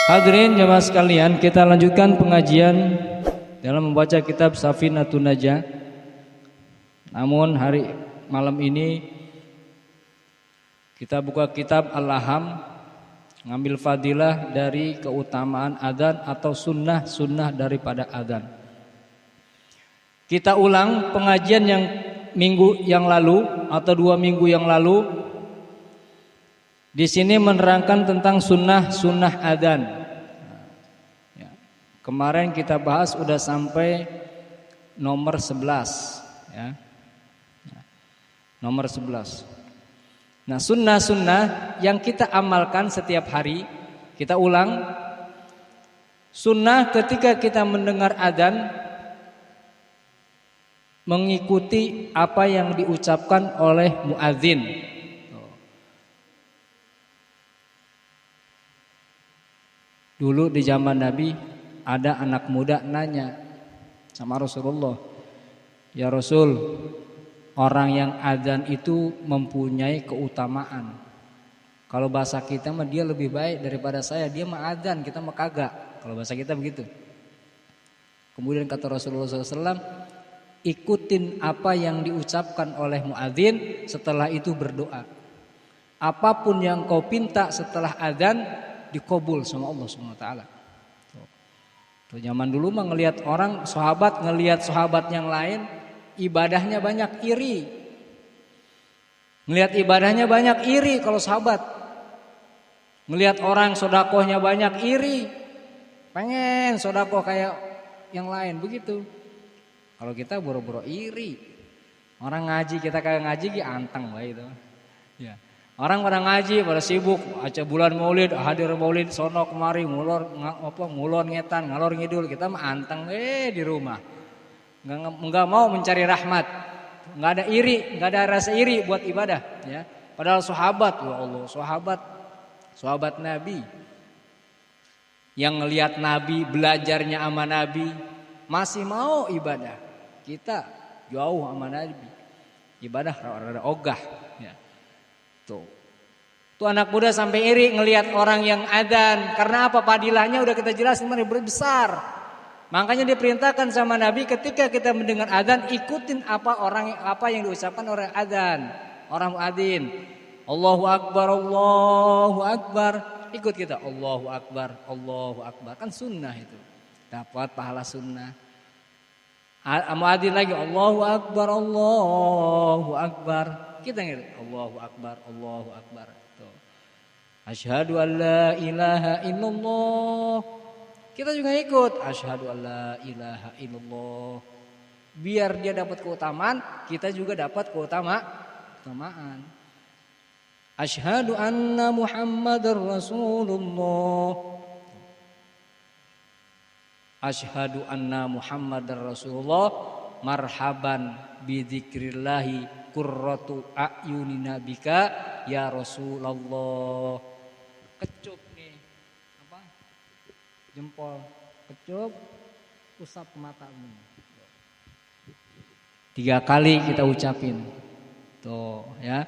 Hadirin jemaah sekalian, kita lanjutkan pengajian dalam membaca kitab Safinatun Najah. Namun hari malam ini kita buka kitab Al-Laham, ngambil fadilah dari keutamaan adzan atau sunnah daripada adzan. Kita ulang pengajian yang minggu yang lalu atau 2 minggu yang lalu. Di sini menerangkan tentang sunnah adzan. Ya. Kemarin kita bahas udah sampai nomor 11, ya. Nomor 11. Nah, sunnah yang kita amalkan setiap hari, kita ulang. Sunnah ketika kita mendengar adzan mengikuti apa yang diucapkan oleh muadzin. Dulu di zaman Nabi ada anak muda nanya sama Rasulullah, "Ya Rasul, orang yang adzan itu mempunyai keutamaan. Kalau bahasa kita mah dia lebih baik daripada saya, dia mah adzan, kita mah kagak." Kalau bahasa kita begitu. Kemudian kata Rasulullah SAW, ikutin apa yang diucapkan oleh muadzin, setelah itu berdoa. Apapun yang kau pinta setelah adzan dikabul sama Allah Subhanahu wa taala. Tuh zaman dulu mah ngelihat orang ngelihat sahabat yang lain ibadahnya banyak iri. Ngelihat ibadahnya banyak iri kalau sahabat. Ngelihat orang sedekahnya banyak iri. Pengen sedekah kayak yang lain begitu. Kalau kita boro-boro iri. Orang ngaji kita kayak ngaji anteng bae itu. Ya. Orang pada ngaji, pada sibuk, aca bulan Maulid, hadir Maulid sono kemari, ngulon ngetan, ngalor ngidul, kita mah anteng di rumah. Enggak mau mencari rahmat. Enggak ada iri, enggak ada rasa iri buat ibadah, ya. Padahal sahabat, ya Allah, sahabat Nabi yang ngelihat Nabi, belajarnya sama Nabi, masih mau ibadah. Kita jauh sama Nabi. Ibadah rada ogah, ya. Tuh anak muda sampai iri ngelihat orang yang adzan. Karena apa? Padilahnya udah kita jelasin besar. Makanya diperintahkan sama Nabi ketika kita mendengar adzan, ikutin apa yang diucapkan oleh adzan, orang muadzin. Allahu akbar, Allahu akbar. Ikut kita Allahu akbar, Allahu akbar. Kan sunnah itu. Dapat pahala sunnah. Muadzin lagi Allahu akbar, Allahu akbar. Kita ngerti Allahu akbar, Allahu akbar. Tuh. Asyhadu an la ilaha illallah. Kita juga ikut asyhadu an la ilaha illallah. Biar dia dapat keutamaan, kita juga dapat keutamaan. Asyhadu anna Muhammadar Rasulullah. Asyhadu anna Muhammadar Rasulullah. Marhaban bidzikrillahi qurratu a'yunina bika ya Rasulullah. Kecup nih apa? Jempol kecup, usap matamu. 3 kali kita ucapin. Tuh, ya.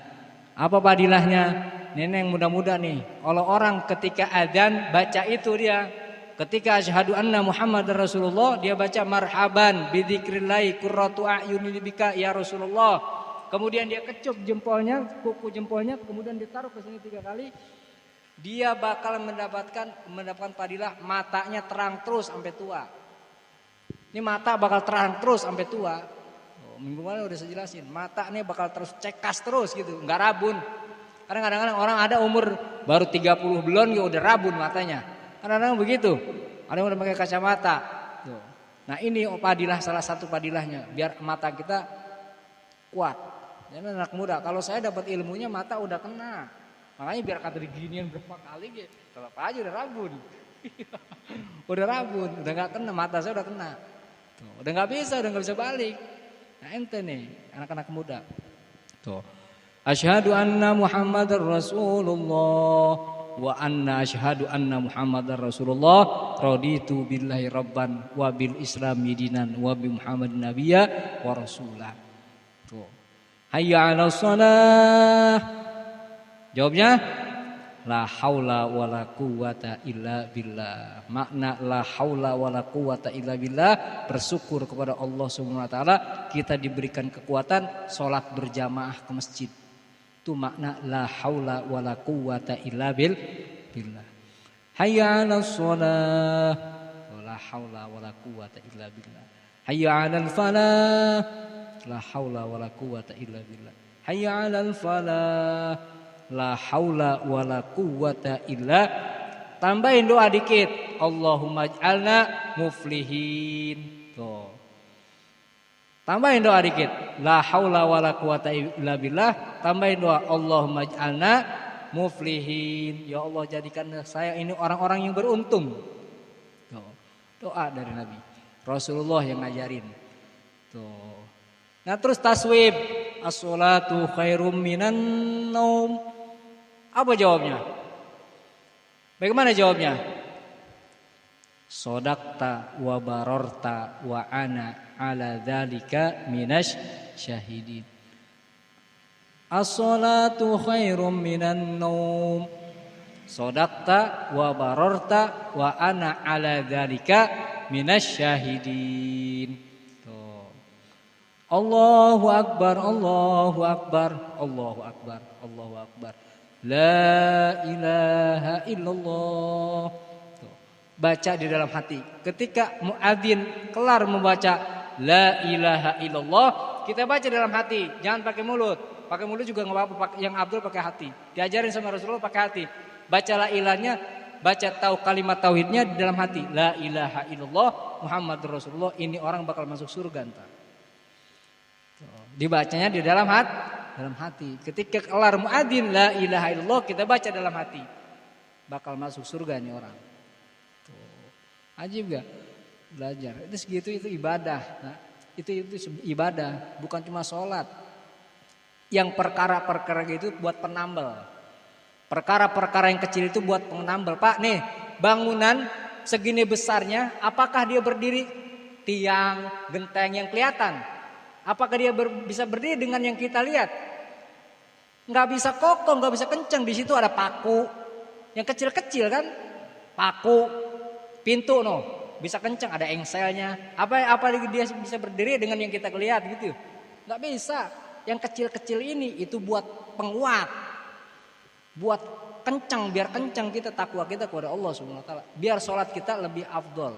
Apa padilahnya? Neneng muda-muda nih. Kalau orang ketika adzan baca itu dia, ketika asyhadu anna Muhammadar Rasulullah, dia baca marhaban bidzikrillahi qurratu a'yunina bika ya Rasulullah. Kemudian dia kecup jempolnya, kuku jempolnya, kemudian ditaruh ke sini 3 kali. Dia bakal mendapatkan padilah matanya terang terus sampai tua. Ini mata bakal terang terus sampai tua. Minggu lalu udah saya jelasin, mata ini bakal terus cekas terus gitu, nggak rabun. Karena kadang-kadang orang ada umur baru 30 bulan ya udah rabun matanya. Kadang-kadang begitu. Ada yang udah pakai kacamata. Nah ini padilah, salah satu padilahnya, biar mata kita kuat. Dan anak muda, kalau saya dapat ilmunya mata udah kena. Makanya biar kata diginian berapa kali gitu, tetap aja udah rabun. Udah rabun, udah nggak kena, mata saya udah kena. Tuh, udah nggak bisa balik. Nah ente nih anak-anak muda. Tuh. Asyhadu anna Muhammadar Rasulullah wa anna asyhadu anna Muhammadar Rasulullah raditu billahi rabban wa bil islami dinan wa bi Muhammadin nabiyya wa rasulah. Tuh. Hayya 'alas shalah. Jawabnya la haula wala quwata illa billah. Makna la haula wala quwata illa billah, bersyukur kepada Allah Subhanahu wa taala kita diberikan kekuatan salat berjamaah ke masjid. Itu makna la haula wala quwata illa billah. Hayya 'alas shalah, la haula wala quwata illa billah. Hayya 'alal falah, la haula wala quwata illa billah. Hayya 'alal falah, la haula wala quwata illa. Tambahin doa dikit, Allahumma ij'alna muflihin. Tuh. Tambahin doa dikit, la haula wala quwata illa billah. Tambahin doa, Allahumma ij'alna muflihin. Ya Allah, jadikan saya ini orang-orang yang beruntung. Tuh. Doa dari Nabi Rasulullah yang ngajarin. Tuh. Nah terus taswib, as-sholatu khairum minan naum. Apa jawabnya? Bagaimana jawabnya? Sodakta wa barorta wa ana ala dzalika minasy syahidin. As-sholatu khairum minan naum. Sodakta wa barorta wa ana ala dzalika minasy syahidin. Tuh. Allahu akbar, Allahu akbar, Allahu akbar, Allahu akbar. La ilaha illallah. Tuh. Baca di dalam hati. Ketika muadzin kelar membaca la ilaha illallah, kita baca dalam hati, jangan pakai mulut. Pakai mulut juga enggak apa-apa, yang Abdul pakai hati. Diajarin sama Rasulullah pakai hati. Baca la ilahnya, baca tahu kalimat tauhidnya di dalam hati. La ilaha illallah Muhammadur Rasulullah, ini orang bakal masuk surga entar. Dibacanya di dalam hati. Ketika kelar muadzin la ilaha illallah, kita baca dalam hati. Bakal masuk surga nih orang. Tuh. Ajib gak? Belajar. Itu segitu itu ibadah. Nah, itu ibadah, bukan cuma sholat. Yang perkara-perkara gitu buat penambal. Perkara-perkara yang kecil itu buat penambal. Pak nih, bangunan segini besarnya, apakah dia berdiri tiang, genteng yang kelihatan? Apakah dia bisa berdiri dengan yang kita lihat? Nggak bisa kokoh, nggak bisa kencang. Di situ ada paku, yang kecil-kecil kan, paku, pintu bisa kencang, ada engselnya. Apa dia bisa berdiri dengan yang kita lihat gitu? Nggak bisa. Yang kecil-kecil ini itu buat penguat, buat kencang, biar kencang kita takwa kita kepada Allah Subhanahu wa taala. Biar sholat kita lebih afdol,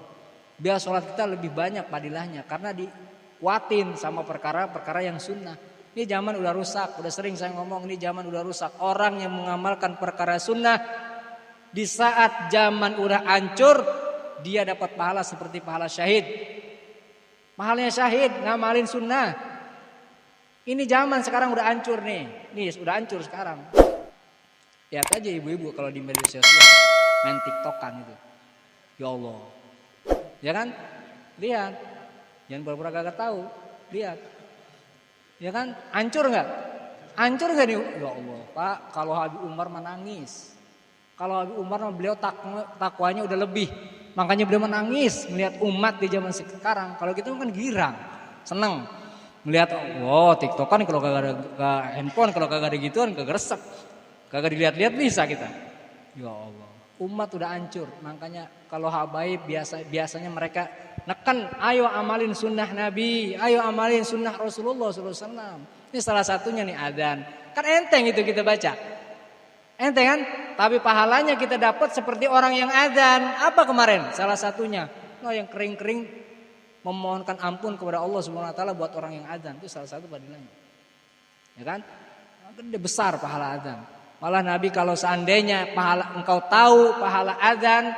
biar sholat kita lebih banyak padilahnya, karena dikuatin sama perkara-perkara yang sunnah. Ini zaman udah rusak, udah sering saya ngomong, ini zaman udah rusak. Orang yang mengamalkan perkara sunnah di saat zaman udah hancur, dia dapat pahala seperti pahala syahid. Pahalanya syahid ngamalin sunnah. Ini zaman sekarang udah hancur nih. Nih udah hancur sekarang. Lihat aja ibu-ibu kalau di media sosial main TikTokan itu. Ya Allah. Ya kan? Lihat. Jangan pura-pura kagak tahu. Lihat. Ya kan? Hancur enggak? Hancur enggak nih? Ya Allah, Pak, kalau Habib Umar menangis. Kalau Habib Umar beliau takwanya udah lebih. Makanya beliau menangis melihat umat di zaman sekarang. Kalau kita kan girang, seneng. Melihat TikTokan kalau kagak ada handphone, kalau kagak ada gituan kagak resep. Kagak dilihat-lihat bisa kita. Ya Allah, umat udah hancur. Makanya kalau habaib biasanya mereka neken, ayo amalin sunnah Nabi, ayo amalin sunnah Rasulullah SAW. Ini salah satunya nih adzan. Kan enteng itu kita baca. Enteng kan? Tapi pahalanya kita dapat seperti orang yang adzan. Apa kemarin? Salah satunya, yang kering-kering memohonkan ampun kepada Allah Subhanahu wa taala buat orang yang adzan. Itu salah satu padilahnya. Ya kan? Gede besar pahala adzan. Malah Nabi kalau seandainya engkau tahu pahala adzan,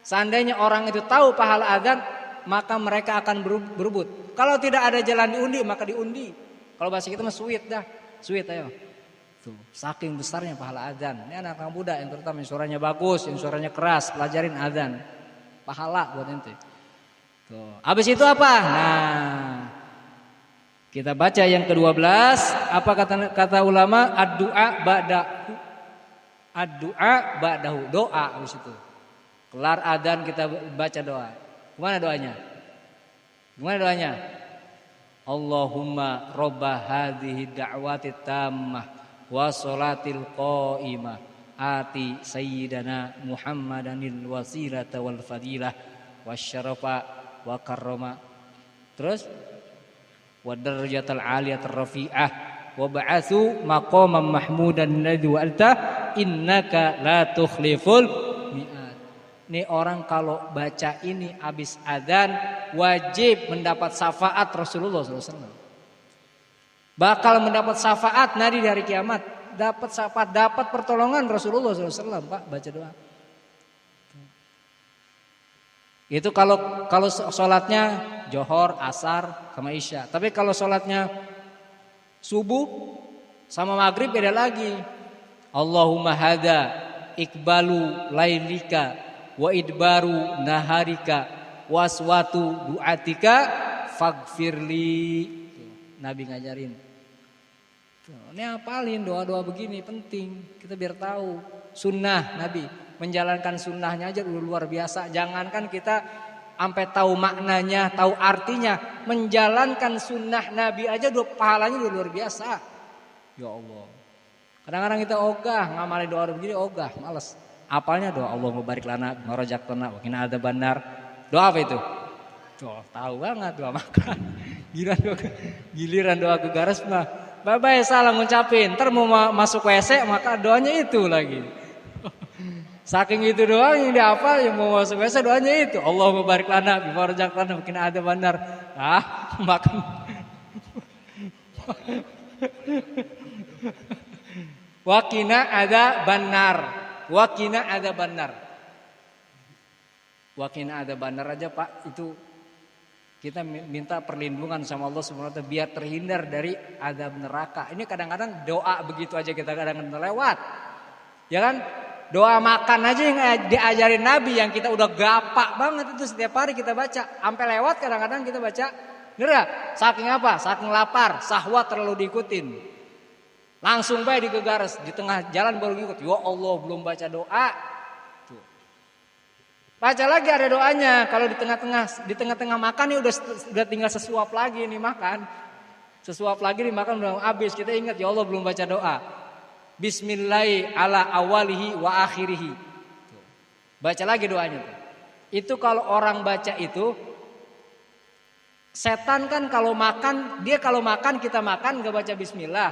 seandainya orang itu tahu pahala adzan, maka mereka akan berebut. Kalau tidak ada jalan diundi, maka diundi. Kalau bahasa kita mah sweet dah. Sweet ayo. Tuh, saking besarnya pahala adzan. Ini anak-anak muda yang terutama yang suaranya bagus, yang suaranya keras, pelajarin adzan. Pahala buat ente. Tuh. Habis itu apa? Nah, kita baca yang ke-12. Apa kata ulama? Ad-du'a ba'dahu. Ad-du'a ba'dahu. Doa habis itu. Kelar adzan kita baca doa. Gimana doanya? Gimana doanya? Allahumma robba hadhihi da'wati tammah wa sholatil qa'imah ati sayyidana Muhammadanil wasilata wal fadilah wasyarafa wa karrama. Terus wa darajatal aliyatar rafi'ah wa ba'atsu maqaman mahmudan alladzi wa'alta innaka la tukhliful mi'ad. Nih orang kalau baca ini habis adzan wajib mendapat syafaat Rasulullah SAW. Bakal mendapat syafaat nanti di hari kiamat, dapat syafaat, dapat pertolongan Rasulullah SAW. Pak, baca doa. Itu kalau sholatnya johor, asar, sama isya. Tapi kalau sholatnya subuh sama maghrib beda lagi. Allahumma hada ikbalu lailika wa idbaru naharika waswatu duatika faghfirli. Nabi ngajarin. Ini hafalin doa-doa begini penting. Kita biar tahu sunnah Nabi. Menjalankan sunnahnya aja udah luar biasa. Jangankan kita sampai tahu maknanya, tahu artinya. Menjalankan sunnah Nabi aja udah pahalanya udah luar biasa. Ya Allah. Kadang-kadang kita ogah ngamalin doa begini ogah, males. Apalnya doa Allahumma barik lana marajaqtana wa qina adzabannar. Doa apa itu? Doa tahu banget doa makan. Giliran doa ke garas mah bye-bye salah ngucapin. Ntar mau masuk WC maka doanya itu lagi. Saking itu doang yang dihafal yang mau masuk WC doanya itu. Allahumma barik lana bima razaqtana mungkin ada benar. Makan. Wakina ada benar. Wakina ada benar. Wakina ada benar aja Pak itu. Kita minta perlindungan sama Allah SWT biar terhindar dari azab neraka. Ini kadang-kadang doa begitu aja kita kadang-kadang lewat. Ya kan? Doa makan aja yang diajarin Nabi yang kita udah gapak banget itu setiap hari kita baca. Sampai lewat kadang-kadang kita baca. Bener gak? Saking apa? Saking lapar, sahwat terlalu diikutin. Langsung baik digegares di tengah jalan baru ngikut. Ya Allah belum baca doa. Baca lagi ada doanya. Kalau di tengah-tengah makan nih udah tinggal sesuap lagi nih makan. Sesuap lagi nih makan udah habis. Kita ingat ya Allah belum baca doa. Bismillahi ala awalihi wa akhirihi. Baca lagi doanya. Itu kalau orang baca itu setan kan kalau makan kita makan gak baca bismillah.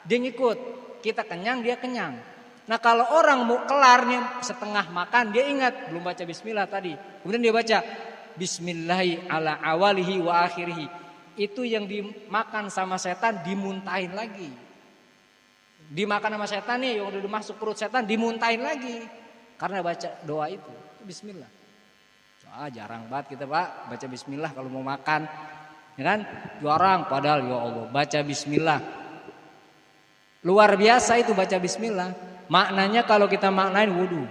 Dia ngikut. Kita kenyang dia kenyang. Nah kalau orang mau kelar nih setengah makan dia ingat belum baca bismillah tadi. Kemudian dia baca bismillahi ala awalihi wa akhirihi. Itu yang dimakan sama setan dimuntahin lagi. Dimakan sama setan nih yang udah masuk perut setan dimuntahin lagi. Karena baca doa itu bismillah. Jarang banget kita Pak baca bismillah kalau mau makan. Ya kan? Jarang padahal ya Allah baca bismillah. Luar biasa itu baca bismillah. Maknanya kalau kita maknain wudu.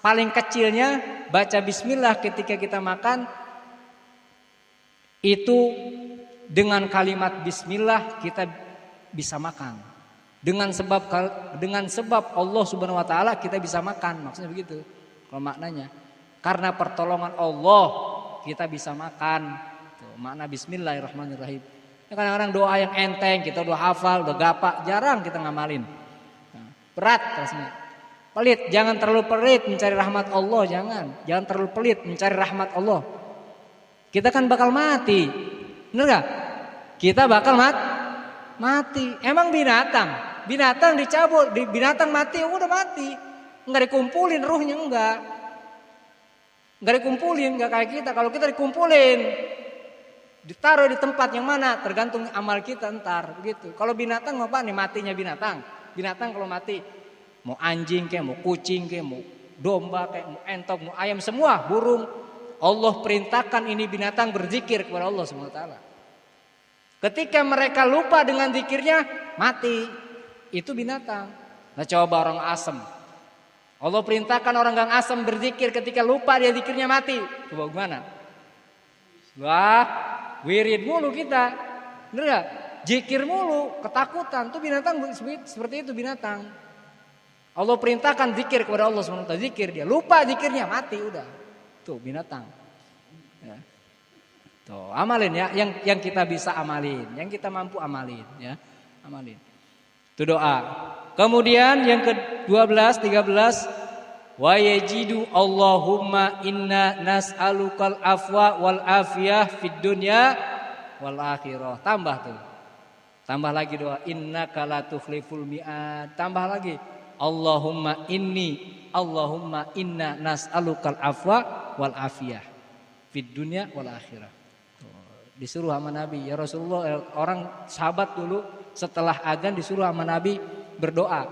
Paling kecilnya baca bismillah ketika kita makan. Itu dengan kalimat bismillah kita bisa makan. Dengan sebab Allah Subhanahu wa taala kita bisa makan. Maksudnya begitu. Kalau maknanya. Karena pertolongan Allah kita bisa makan. Tuh, makna bismillahirrahmanirrahim. Kadang-kadang doa yang enteng kita udah hafal, udah gapak, jarang kita ngamalin. Berat rasanya. Pelit, jangan terlalu pelit mencari rahmat Allah, jangan terlalu pelit mencari rahmat Allah. Kita kan bakal mati. Bener gak? Kita bakal mati. Emang binatang dicabut, binatang mati udah mati. Enggak dikumpulin ruhnya enggak dikumpulin, enggak kayak kita. Kalau kita dikumpulin ditaruh di tempat yang mana tergantung amal kita ntar begitu. Kalau binatang apa nih matinya binatang kalau mati mau anjing kayak mau kucing kayak mau domba kayak mau entok mau ayam semua burung Allah perintahkan ini binatang berzikir kepada Allah SWT. Ketika mereka lupa dengan zikirnya mati itu binatang. Nah coba orang asem Allah perintahkan orang gang asem berzikir ketika lupa dia zikirnya mati. Coba gimana? Wah wirid mulu kita, bener gak? Zikir mulu, ketakutan. Tuh binatang seperti itu binatang. Allah perintahkan zikir kepada Allah SWT. Zikir dia, lupa zikirnya mati udah. Tuh binatang. Ya. Tuh amalin ya, yang kita bisa amalin, yang kita mampu amalin ya, amalin. Itu doa. Kemudian yang ke-12, 13, wa yajidu Allahumma inna nas'alukal afwa wal afiyah fid dunya wal akhirah. Tambah tuh. Tambah lagi doa, innaka la tukhliful mi'ad. Tambah lagi, Allahumma inna nas'alukal afwa wal afiyah fid dunya wal akhirah. Disuruh sama Nabi, ya Rasulullah, orang sahabat dulu setelah adzan disuruh sama Nabi berdoa.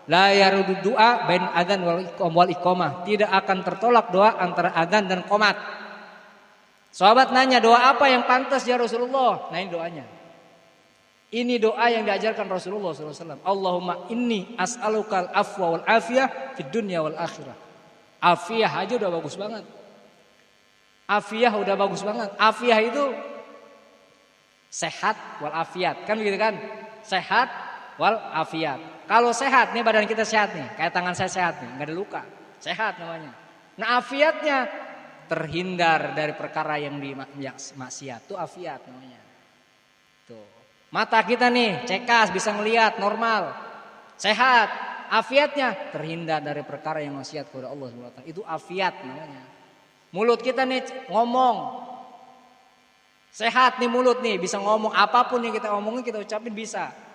La yarudu du'a bain adzan wal iqamah. Tidak akan tertolak doa antara adzan dan qomat. Sahabat nanya, doa apa yang pantas ya Rasulullah? Nah ini doanya. Ini doa yang diajarkan Rasulullah SAW. Allahumma inni as'alukal afwa wal afiyah fid dunya wal akhirah. Afiyah aja udah bagus banget. Afiyah udah bagus banget. Afiyah itu sehat wal afiat. Kan begitu kan? Sehat wal afiat. Kalau sehat nih, badan kita sehat nih, kayak tangan saya sehat nih, nggak ada luka, sehat namanya. Nah afiatnya terhindar dari perkara yang maksiat, tuh afiat namanya. Tuh mata kita nih cekas bisa ngelihat normal, sehat. Afiatnya terhindar dari perkara yang maksiat kepada Allah SWT. Itu afiat namanya. Mulut kita nih ngomong, sehat nih mulut nih, bisa ngomong apapun yang kita omongin kita ucapin bisa.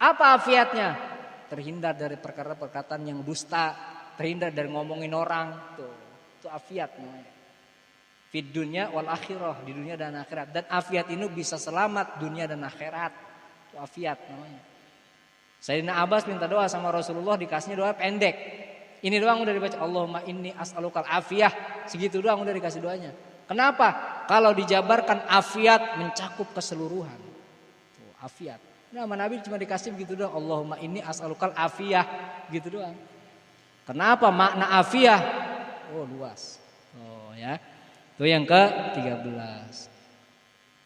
Apa afiatnya? Terhindar dari perkara perkataan yang dusta, terhindar dari ngomongin orang. Tuh, itu afiat namanya. Fid dunya wal akhirah, di dunia dan akhirat. Dan afiat ini bisa selamat dunia dan akhirat. Itu afiat namanya. Sayyidina Abbas minta doa sama Rasulullah, dikasihnya doa pendek. Ini doang udah dibaca, Allahumma inni as'alukal afiyah. Segitu doang udah dikasih doanya. Kenapa? Kalau dijabarkan afiat mencakup keseluruhan. Tuh, afiat. Nah, sama Nabi cuma dikasih begitu doang. Allahumma inni as'alukal afiyah. Gitu doang. Kenapa makna afiyah? Oh luas. Oh ya. Itu yang ke-13.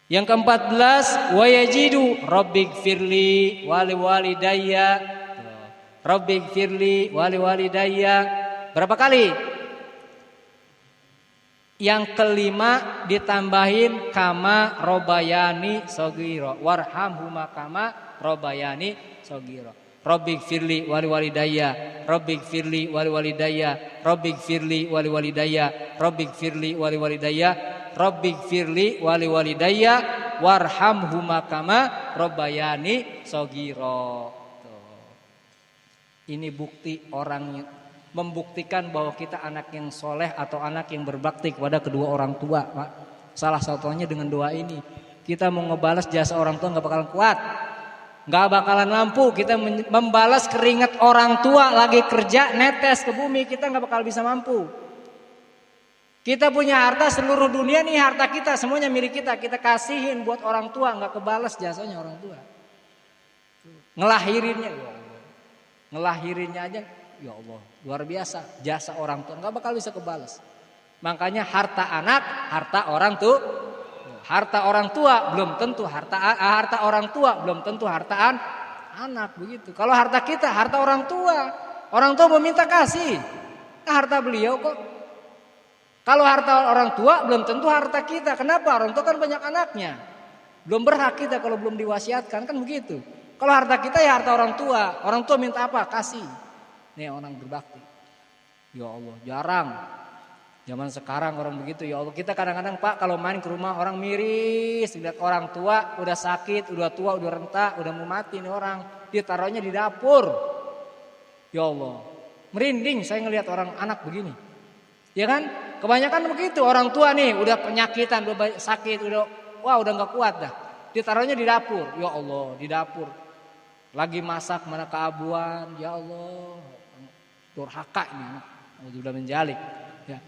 Yang ke-14. Wa yajidu rabbighfirli wali walidayya. Rabbighfirli wali walidayya. Berapa kali? Yang kelima ditambahin kama robayani sogiro, warhamhuma kama robayani sogiro. Rabbighfirli wali walidayya, Rabbighfirli wali walidayya, Rabbighfirli wali walidayya, Rabbighfirli wali walidayya, Rabbighfirli wali walidayya, warhamhuma kama robayani sogiro. Ini bukti orang membuktikan bahwa kita anak yang soleh atau anak yang berbakti kepada kedua orang tua, Pak. Salah satunya dengan doa ini. Kita mau ngebalas jasa orang tua nggak bakalan kuat, nggak bakalan mampu. Kita membalas keringat orang tua lagi kerja netes ke bumi, kita nggak bakal bisa mampu. Kita punya harta seluruh dunia nih, harta kita semuanya milik kita. Kita kasihin buat orang tua, nggak kebalas jasanya orang tua. Ngelahirinnya, ya Allah. Ngelahirinnya aja. Ya Allah, luar biasa jasa orang tua nggak bakal bisa kebalas. Makanya harta anak, harta orang tua, harta orang tua belum tentu harta orang tua belum tentu harta anak begitu. Kalau harta kita, harta orang tua meminta kasih, harta beliau kok. Kalau harta orang tua belum tentu harta kita. Kenapa? Orang tua kan banyak anaknya, belum berhak kita kalau belum diwasiatkan kan begitu. Kalau harta kita ya harta orang tua minta apa? Kasih. Nih orang berbakti. Ya Allah, jarang. Zaman sekarang orang begitu. Ya Allah, kita kadang-kadang Pak kalau main ke rumah orang miris, lihat orang tua udah sakit, udah tua, udah renta, udah mau mati nih orang, ditaruhnya di dapur. Ya Allah, merinding saya ngelihat orang anak begini. Ya kan? Kebanyakan begitu, orang tua nih udah penyakitan, udah sakit, udah nggak kuat dah. Ditaruhnya di dapur. Ya Allah, di dapur. Lagi masak mana keabuan, ya Allah. Durhaka ini anak, sudah menjalik. Ya.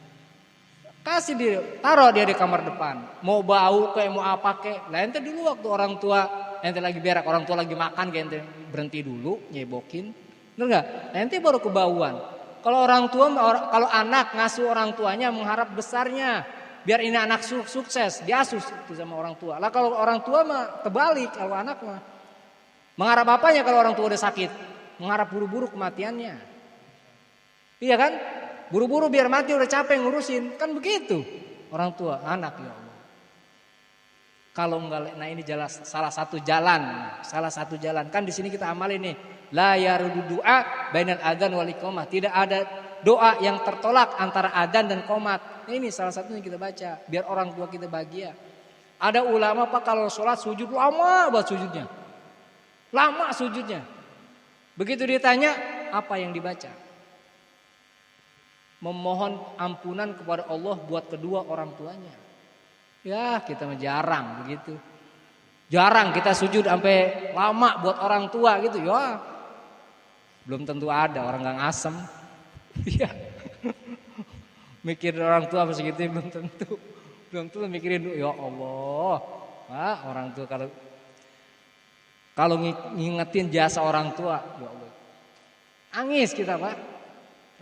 Kasih dia, taruh dia di kamar depan. Mau bau kayak mau apa kayak. Lah ente dulu waktu orang tua, ente lagi berak, orang tua lagi makan kayak ente berhenti dulu, nyebokin. Bener nggak? Ente baru kebauan. Kalau orang tua, kalau anak ngasuh orang tuanya mengharap besarnya, biar ini anak sukses, diasuh itu sama orang tua. Lah kalau orang tua mah terbalik, kalau anak mah mengharap apanya kalau orang tua udah sakit? Mengharap buru-buru kematiannya. Iya kan? Buru-buru biar mati udah capek ngurusin. Kan begitu orang tua, anak ya Allah. Kalau enggak, nah ini jelas salah satu jalan. Kan di sini kita amalin nih. La yarudu du'a bainal adzan wal iqamah. Tidak ada doa yang tertolak antara adzan dan qomat. Ini salah satunya kita baca biar orang tua kita bahagia. Ada ulama Pak kalau sholat sujud lama buat sujudnya. Lama sujudnya. Begitu ditanya apa yang dibaca? Memohon ampunan kepada Allah buat kedua orang tuanya. Ya kita mah jarang begitu. Jarang kita sujud sampai lama buat orang tua gitu ya. Belum tentu ada orang gak ngasem. Ya. Mikirin orang tua segitu belum tentu. Belum tentu mikirin ya Allah. Wah, orang tua kalau ngingetin jasa orang tua ya Allah. Nangis kita Pak.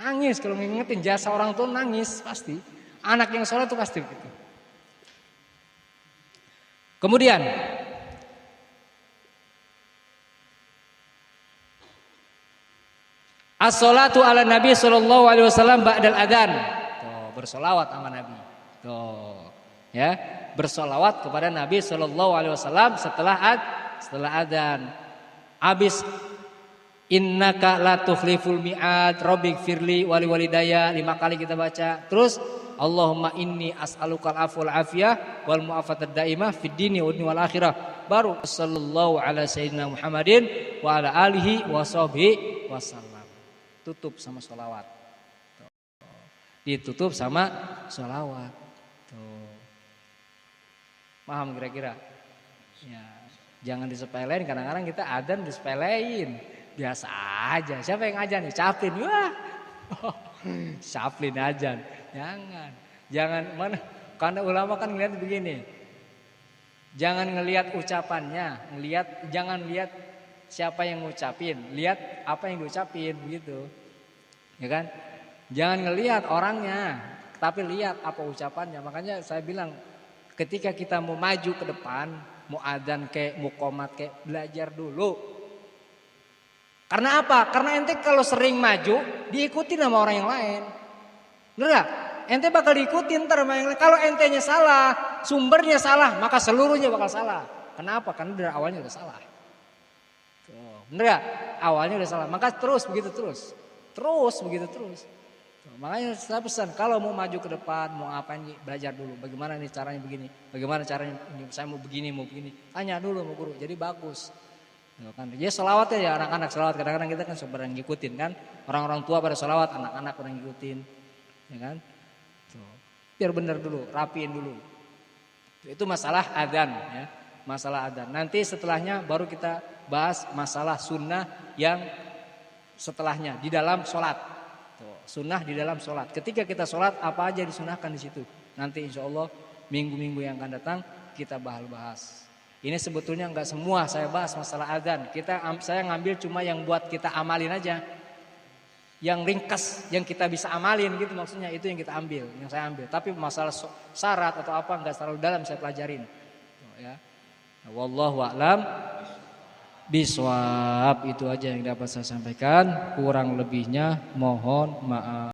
Nangis kalau ngingetin jasa orang tua nangis pasti. Anak yang sholat itu pasti begitu. Kemudian as-sholatu ala Nabi sallallahu alaihi wasallam ba'dal adzan. Tuh, bersolawat sama Nabi. Tuh, ya, bersolawat kepada Nabi sallallahu alaihi wasallam setelah adzan. Habis innaka la tukhliful mi'ad rabbik firli wali walidayya 5 kali kita baca. Terus Allahumma inni as'alukal afwal afiyah wal mu'afatad daimah fid dini wal akhirah. Baru sallallahu ala sayyidina Muhammadin wa ala alihi wa sahbihi wasallam. Tutup sama sholawat. Ditutup sama sholawat. Tuh. Paham kira-kira? Ya, jangan disepelein. Kadang-kadang kita adzan disepelein. Biasa aja. Siapa yang ngajan nih? Caplin. Wah. Caplin ajan. Jangan mana? Karena ulama kan ngelihat begini. Jangan ngelihat ucapannya, jangan lihat siapa yang ngucapin, lihat apa yang diucapin begitu. Ya kan? Jangan ngelihat orangnya, tapi lihat apa ucapannya. Makanya saya bilang ketika kita mau maju ke depan, mau adzan kayak mau qomat kayak belajar dulu. Karena apa? Karena ente kalau sering maju diikuti sama orang yang lain. Bener gak? Ente bakal diikutin ntar sama yang lain. Kalau entenya salah, sumbernya salah, maka seluruhnya bakal salah. Kenapa? Karena dari awalnya udah salah. Tuh, bener gak? Awalnya udah salah. Maka terus begitu terus. Terus begitu terus. Tuh, makanya saya pesan kalau mau maju ke depan, mau ngapain belajar dulu. Bagaimana nih caranya begini? Bagaimana caranya ini? Saya mau begini. Tanya dulu sama guru. Jadi bagus. Tuh, kan. Jadi selawatnya ya anak-anak selawat. Kadang-kadang kita kan sebenarnya ngikutin kan. Orang-orang tua pada selawat, anak-anak pada ngikutin. Ya kan? Biar benar dulu, rapiin dulu. Itu masalah adzan ya. Masalah adzan. Nanti setelahnya baru kita bahas masalah sunnah yang setelahnya di dalam sholat. Tuh, sunnah di dalam sholat. Ketika kita sholat apa aja disunahkan di situ. Nanti insya Allah minggu-minggu yang akan datang kita bahas. Ini sebetulnya enggak semua saya bahas masalah adzan. Saya ngambil cuma yang buat kita amalin aja. Yang ringkas yang kita bisa amalin gitu maksudnya itu yang kita ambil, yang saya ambil. Tapi masalah syarat atau apa enggak terlalu dalam saya pelajarin. Ya. Wallahu a'lam bishawab. Itu aja yang dapat saya sampaikan. Kurang lebihnya mohon maaf.